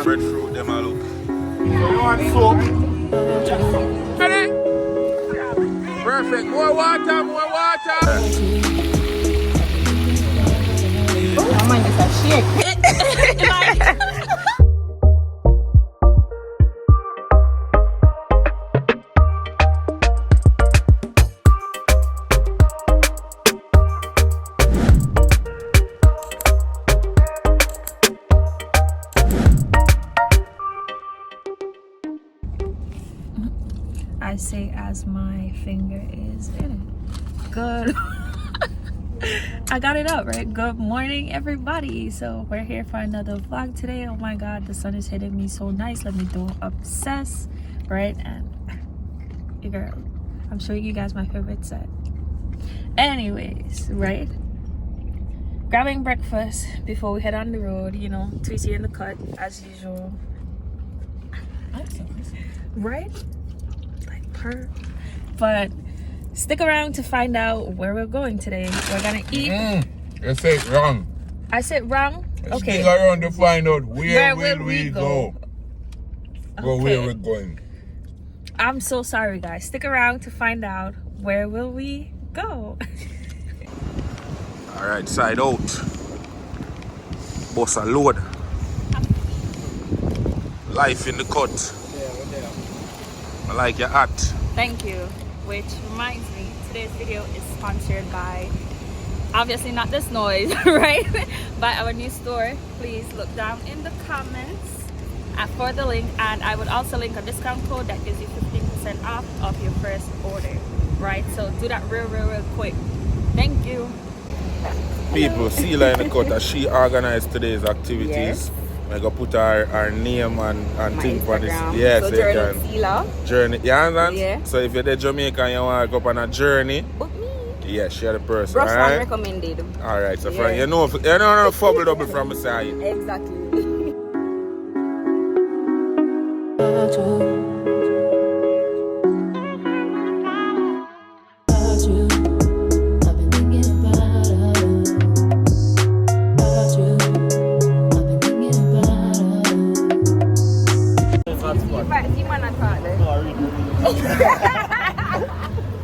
breadfruit, them all look. So you want soap? Ready? Perfect. More water, more water. I might just shake. I say as my finger is in it. Good. I got it up, right? Good morning, everybody. So we're here for another vlog today. Oh my god, the sun is hitting me so nice. Let me do obsess, right? And your girl, I'm showing you guys my favorite set. Anyways, right? Grabbing breakfast before we head on the road. You know, Tweety in the cut as usual. Right? But stick around to find out where we're going today. We're gonna eat. You said it wrong. I said wrong? Okay. Stick around to find out where will we go. Well, Okay. where we're going. I'm so sorry, guys. Stick around to find out where will we go. Alright, side out. Boss a load. Life in the cut. I like your hat. Thank you. Which reminds me, today's video is sponsored by, obviously not this noise, right? By our new store. Please look down in the comments for the link, and I would also link a discount code that gives you 15% off of your first order, right? So do that real quick. Thank you. People, Sheila in the cut as she organized today's activities. Yes. I go put her name and thing for this. Instagram. Yes, So you journey can. Sheila. Journey, you understand? Yeah. So if you're the Jamaican and you want to go up on a journey, Book me. yeah, share the person. Brush alright? recommended. Alright, so Yeah. from, you know no fumble double from the side. Exactly.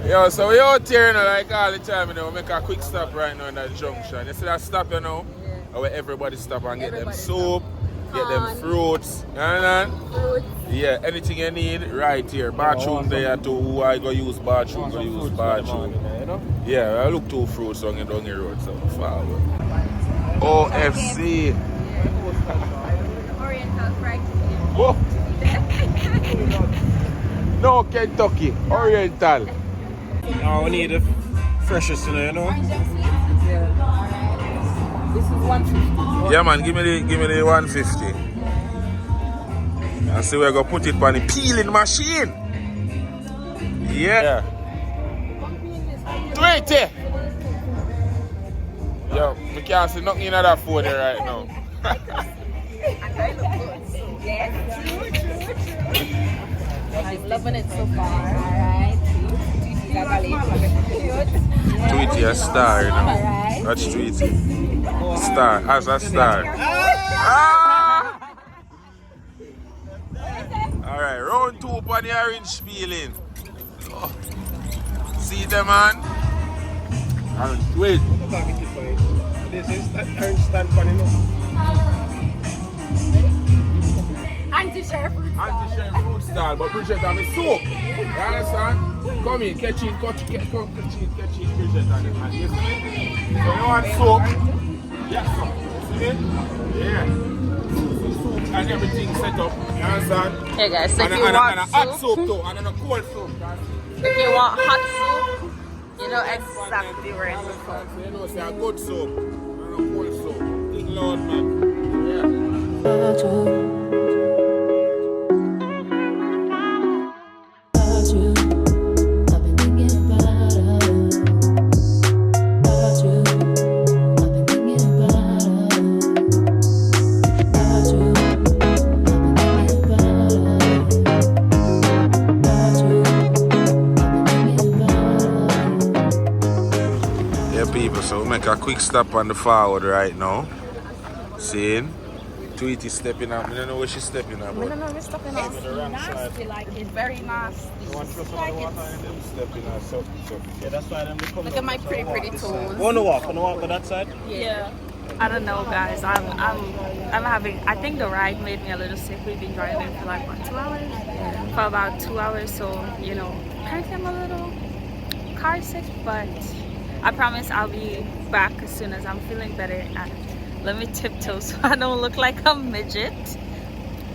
Yo, so we out here, you know, like all the time, you know, we make a quick stop right now in that junction. You see that stop, you know, where everybody stop and get them soup, get them fruits, you know? Yeah, anything you need, right here. Bathroom there too, who I go use bathroom, go use bathroom. Yeah, I look two fruits on the road, so follow. OFC. Oriental fried Oh. No, Kentucky, Oriental. Oh, we need the freshest, you know. This is 150. Yeah, man, give me the 150. And see we're gonna put it on the peeling machine. Yeah. 20. Yo, we can't see nothing in that phone here right now. I'm loving it so far. Alright. Tweety a star, you know. Alright. That's Tweety. Star, as a star. Ah! Alright, round 2 upon the orange peeling. Oh. See them, man? And wait. This is that orange stand for you. Anti-share fruit stall. Anti-share fruit stall, but Bridget have a soap. You understand? Come in, catch it, Bridget and them. And you see me? So you want soap? Yes, sir. See me? Yeah. Soup and everything set up. You understand? Hey guys, so And if a you want hot soup, soap too, and a cold soap. if you want hot soup, you know exactly where it's from. So you know, say a good soap and a cold soap. Think loud, man. Yeah. people, so we make a quick stop on the forward right now. Seeing Tweety stepping up. I don't know where she's stepping up. I don't know, we're stepping up. It's nasty, like it's very nasty. Stepping up. So. Yeah, that's why them come. Look at my pretty toes. Wanna walk to that side? Yeah. I don't know, guys. I'm having. I think the ride made me a little sick. We've been driving for like what, 2 hours? For about 2 hours. So you know, apparently I'm a little car sick, but I promise I'll be back as soon as I'm feeling better. And let me tiptoe so I don't look like a midget.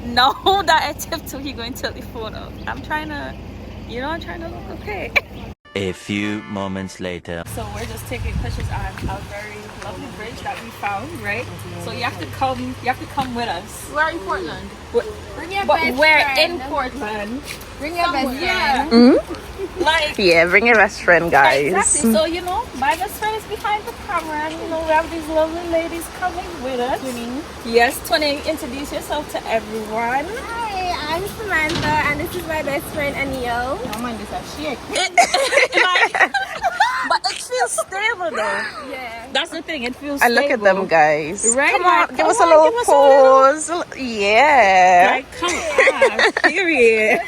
No, that I tiptoe, he going to tell the phone up. I'm trying to, you know, I'm trying to look okay. A few moments later. So we're just taking pictures on a very lovely bridge that we found, right? So you have to come with us. We're in Portland. Bring your But best we're friend. in Portland. Bring your best Yeah. friend. Like, Yeah, bring your best friend, guys. exactly. So, you know, my best friend is behind the camera, and you know, we have these lovely ladies coming with us. Twinning. Yes, Twinning, introduce yourself to everyone. Hi, I'm Samantha, and this is my best friend, Anil. Don't mind this, shake. But it feels stable though. Yeah. That's the thing, it feels And stable. look at them, guys. Right? Come on, Like, give us a come on, little give us a little- pause. Yeah. Like, come on, period.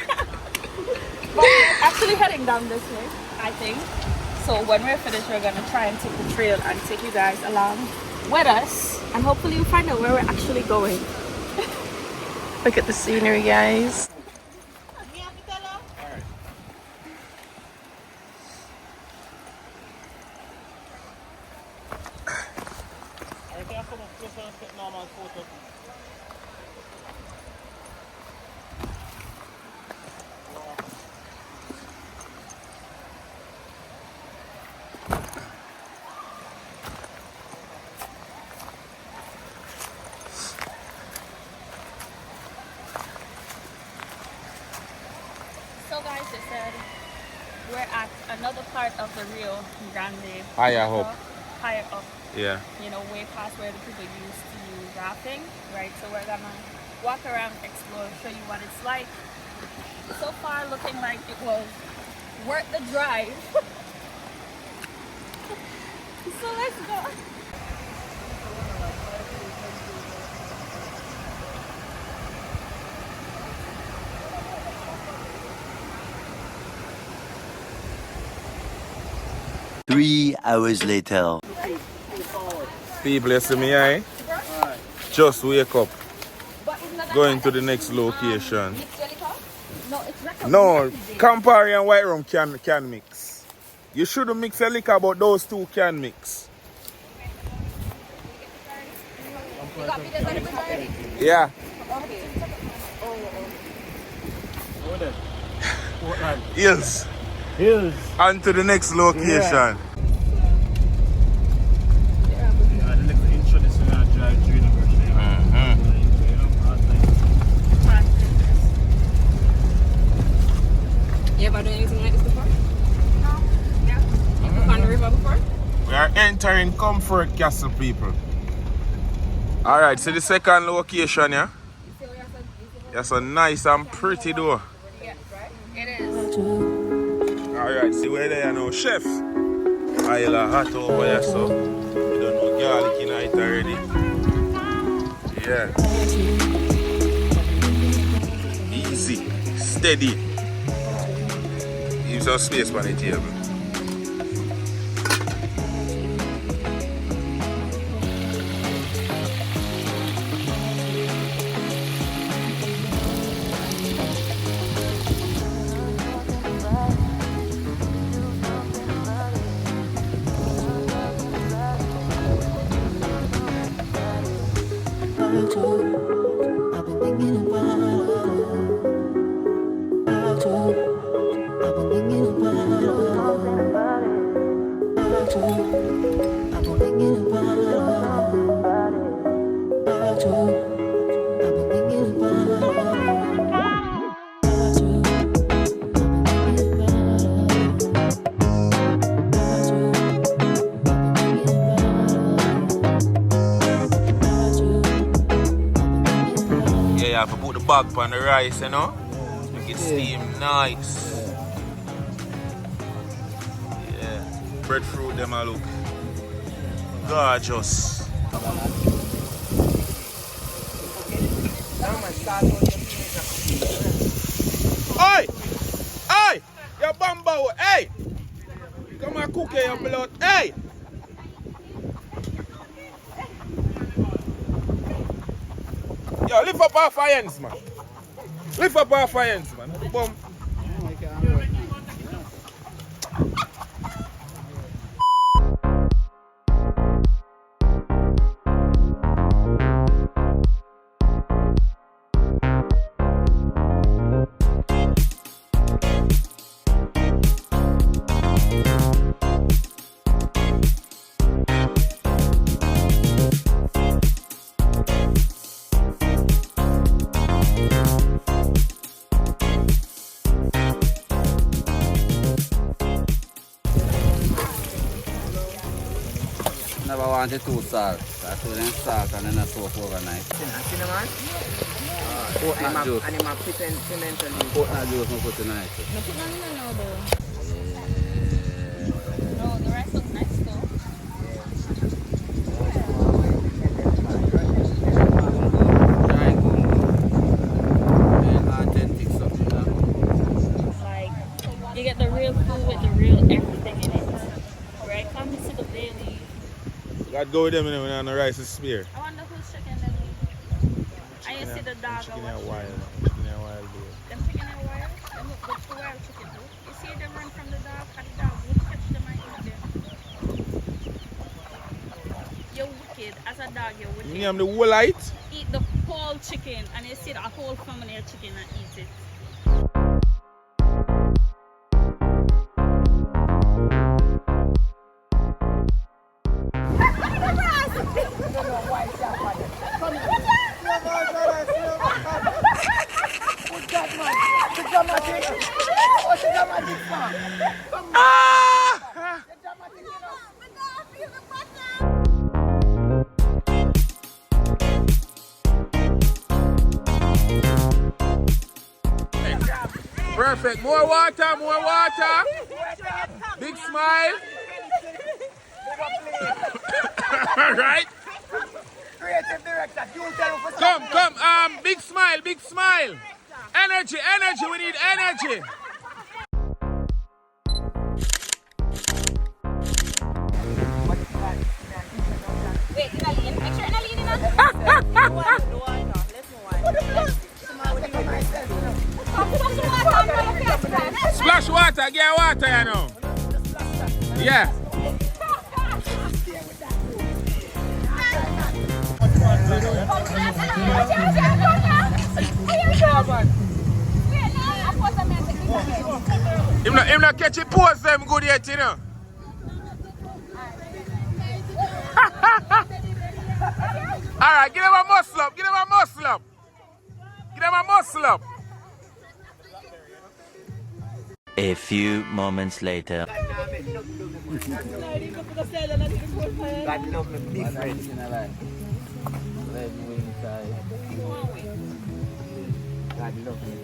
But we're actually heading down this way, I think. So when we're finished, we're gonna try and take the trail and take you guys along with us, and hopefully you'll find out where we're actually going. Look at the scenery, guys. So guys, they said we're at another part of the Rio Grande Higher River, up. higher up, Yeah. you know, way past where the people used to do rafting, right? So we're gonna walk around, explore, show you what it's like. So far, looking like it was worth the drive. So let's go. Three hours later. People, you see me, eh? Just wake up. Going to the next location. No, Campari and white rum can mix. You shouldn't mix a liquor, but those two can mix. Yeah. Portland. Yes. Hills. On to the next location. Yeah, the next intro is going to drive through the bush. You ever done anything like this before? No. Yeah. You ever gone the river before? We are entering Comfort Castle, people. Alright, so the second location, yeah? That's so nice and pretty though. It is. Alright, see where they are now. Chef. I'll hot over here, so you don't know garlic in it already. Yeah. Easy. Steady. Use some space on the table. Yeah, I have to put the bag on the rice, you know? Make it steam nice. Yeah. Breadfruit them a look gorgeous. Oi! Oi! You bumbo! Hey! Come and cook your blood! Hey! Yo, lift up our ends, man. Lift up our ends, man. Boom. Never wanted too salt. I put in salt and then I soak overnight. Cinnamon? Coconut juice. And I'm putting pimento leaf. Coconut juice I put in it. No, put none in now though. No, the rice looks nice though. Dry gumbo. And authentic stuff, you know? Like, you get the real food with the real everything in it. Right? Come to see the daily. Gotta go with them when on the rice is spear. I wonder who's chicken them eat. I used to see the dog. Chicken and wild. Chicken and wild. Them chicken and wild? Them look good for wild chicken too. You see them run from the dog and the dog would catch them and eat them. You're wicked. As a dog, you're wicked. You name the whole light? Eat the whole chicken and you see the whole family of chicken and eat it. Perfect. More water, more water. Big smile. Right? Creative director, you tell me. Come, big smile, big smile. Energy, energy, we need energy. Wait, did I lean? Make sure I lean in. Splash water, get water, you know. Yeah. Him not catch it, pose them good yet, you know. Alright, give them a muscle up, give them a muscle up. Give them a muscle up. A few moments later. God love me different. God love me.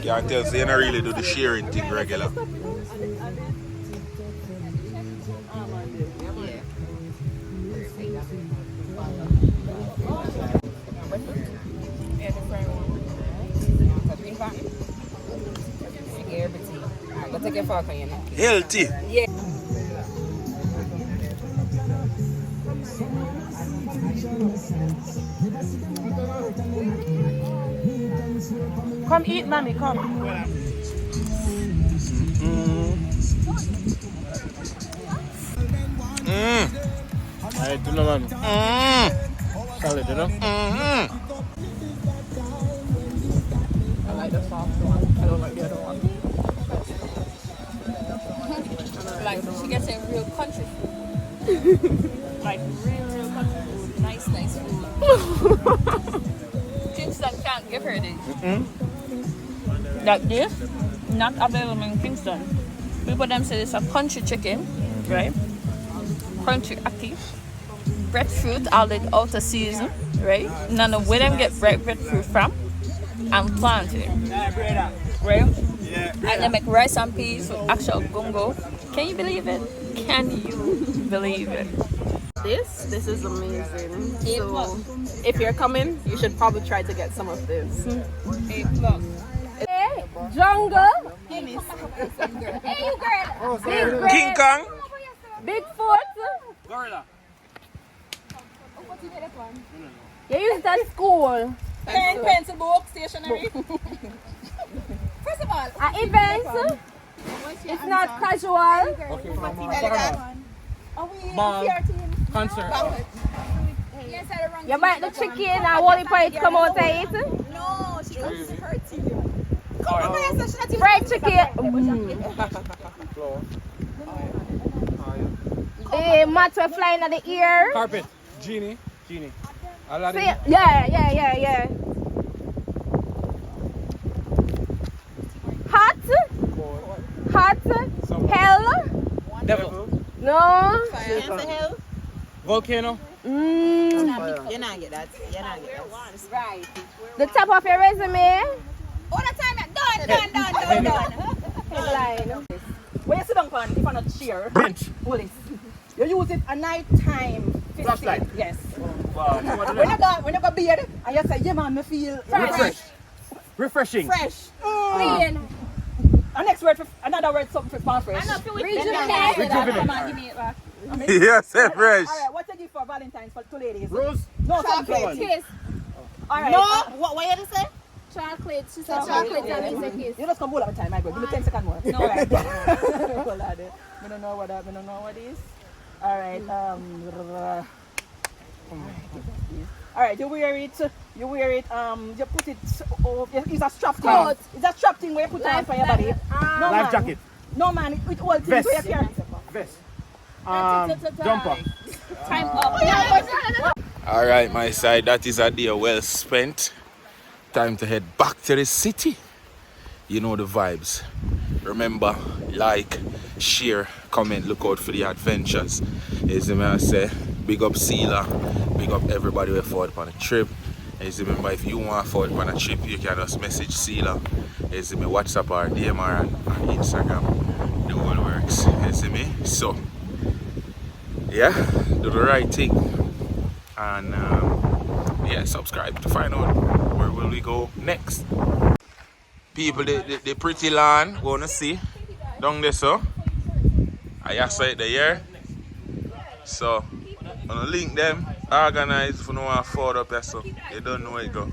Can't tell, so you don't really do the sharing thing regular. Let's take your fork on you now. Healthy. Yeah. Come eat, mommy, come. Alright, do no man. Solid, you know? I like the soft one. I don't like the other one. Like, she gets a real country food. Like, real country food. Nice food. Kingston can't give her this. Like this, not available in Kingston. People them say it's a country chicken, right? Country ackee. Breadfruit out of the outer season, right? None of where them get breadfruit from. And planted, right? And they make rice and peas with actual gumbo. Can you believe it? Can you believe it? This is amazing. So, if you're coming, you should probably try to get some of this. Hey, Jungle. hey, you girl. King Kong. Bigfoot. Gorilla. You use it at school. Pen, pencil, book, stationery. First of all, At events. It's not casual. Okay, from ball, concert. yes, I don't You buy the chicken and holy pie come out and eat. No, she comes her team. Fried chicken. The mats were flying at the ear. Carpet. Genie. Aladdin. See, yeah. Hot. Hell. Devil. No. Volcano. You're not get that. Right. The top of your resume. All the time, done. Headline. When you sit down on, if I'm not cheer, Bench. police. You use it at night time. Flashlight. Yes. Wow. When you go beard and you say, yeah man, me feel Refreshing. fresh. Clean. Our next word, another word, something for small fresh. Rejuvenate. Come on, give me it back. Yes, say fresh. Alright, what you give for Valentine's for two ladies? Rose. No, chocolate. Kiss. Alright. No, what you say? Chocolate. She said chocolate and it's a kiss. You just come hold up time, my girl. Give me 10 seconds more. No. Alright. Hold on. I don't know what it is. Alright. Alright, you wear it. You put it. It's a strap thing. It's a strap thing where you put it on for your body. No, Life man. jacket. No man, it holds Vest. it so you can't. Vest. Jumper. Time up. Alright, my side, that is a day well spent. Time to head back to the city. You know the vibes. Remember, like, share, comment, look out for the adventures. As I say, big up Sela, big up everybody who forward upon a trip. As remember, if you want to forward upon a trip, you can just message Sela. As me WhatsApp or DM her on Instagram. The whole works. As me. So, yeah, do the right thing. And yeah, subscribe to find out where will we go next. People, the pretty land, wanna see down there, so I just saw it there. So I'm gonna link them, organize if you know want to forward up there, so you don't know where it go.